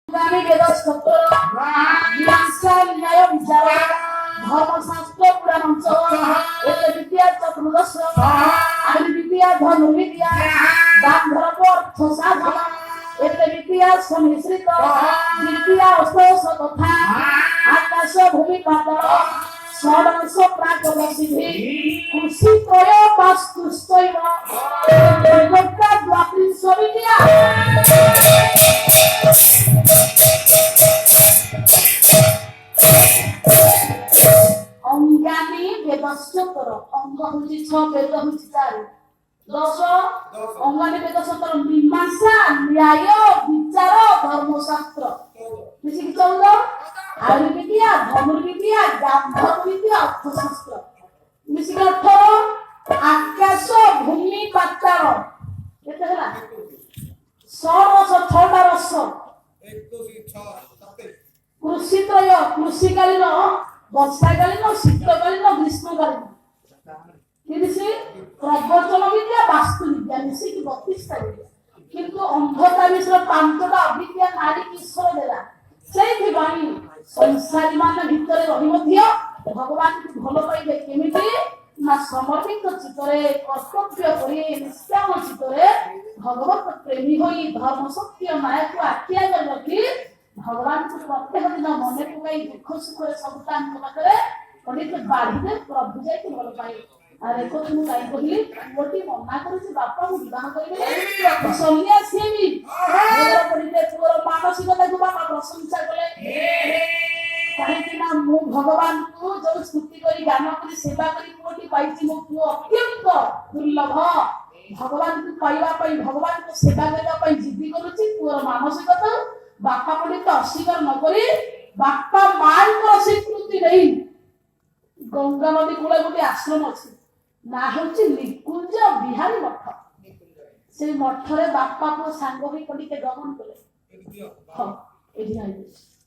আমি বেদস্তর মীমাংসা ন্যায় বিচার ধর্মশাস্ত্র পুরাণ এতে বিদ্যা চতুর্দশ আইন বিদ্যা ধনুর্বিদ্যা দান ধর্ম অর্থ সাধন এতে বিদ্যা সমিশ্রিত বিদ্যা অষ্টদশ তথা আকাশ ভূমি পাতাল ষড়শ প্রাকৃত সিদ্ধি কৃষি ত্রয় বাস্তুস্তৈব দৈবজ্ঞা দ্বাত্রিশ বিদ্যা অঙ্গানি বেদস্তর অঙ্গ হচ্ছে 6 বেদ হচ্ছে 4 10 অঙ্গানি বেদস্তর মীমাংসা ন্যায় বিচার ধর্মশাস্ত্র বেশি কি 14 আইন বিদ্যা ধনুর্বিদ্যা গান্ধর্ব বিদ্যা অর্থশাস্ত্র বেশি কি 18 আকাশ ভূমি পাতাল কেতে হলা 16 রস 21 কৃষি ত্রয় কৃষিকালীন বর্ষাকালীন শীতকালীন গ্রীষ্মকালীন 30 প্রবচন বিদ্যা বাস্তু বিদ্যা মিশিকি 32টা বিদ্যা কিন্তু অন্ধতা বিষয় 5টা অবিদ্যা নারী ঈশ্বর দেলা সেইଥିପାଇଁ ସଂସାରୀ ମାନ ଭିତରେ ରହି ମଧ୍ୟ ଭଗବାନଙ୍କୁ ଭଲ ପାଇବେ କେମିତି ନା ସମର୍ପିତ ଚିତ୍ତରେ କର୍ତ୍ତବ୍ୟ କରି ନିଷ୍କାମ ଚିତ୍ତରେ ଭଗବତ ପ୍ରେମୀ ହୋଇ ଧର୍ମ ସତ୍ୟ ନ୍ୟାୟକୁ ଆଖି ଆଗରେ ରଖି ଭଗବାନଙ୍କୁ ପ୍ରତ୍ୟେକ ଦିନ ମନେ ପକାଇ ଦୁଃଖ ସୁଖରେ ସବୁ ତାଙ୍କ ପାଖରେ ପଣ୍ଡିତ ବାଢିଲେ ପ୍ରଭୁ ଯାଇକି ଭଲ ପାଇବେ। ଆରେ ଦେଖନ୍ତୁ ମୁଁ କାହିଁ କହିଲି ପୁଅଟି ମନା କରୁଛି ବାପା ମୁଁ ବିବାହ କରିବି ସନ୍ନ୍ୟାସୀ ହେବି ପଣ୍ଡିତ ପୁଅର ମାନସିକତାକୁ ବାପା ପ୍ରଶଂସା କଲେ କାହିଁକି ନା ମୁଁ ଭଗବାନଙ୍କୁ ଯୋଉ ସ୍ତୁତି କରି ଗାନ କରି ସେବା କରି ପୁଅଟି ପାଇଛି ମୋ ପୁଅ ଅତ୍ୟନ୍ତ ଦୁର୍ଲଭ ଭଗବାନଙ୍କୁ ପାଇବା ପାଇଁ ଭଗବାନଙ୍କୁ ସେବା କରିବା ପାଇଁ ଜିଦ୍ଦି କରୁଛି ପୁଅର ମାନସିକତା ବାପା ପଣ୍ଡିତ ଅସ୍ୱୀକାର ନ କରି ବାପା ମାଙ୍କର ସ୍ୱୀକୃତି ନେଇ ଗଙ୍ଗା ନଦୀ କୂଳେ ଗୋଟେ ଆଶ୍ରମ ଅଛି ନା ହେଉଛି ନିକୁଞ୍ଜ ବିହାରୀ ମଠ ସେଇ ମଠରେ ବାପା ପୁଅ ସାଙ୍ଗ ହୋଇ ପଣ୍ଡିତ ଗମନ କଲେ ହଁ ଏଠି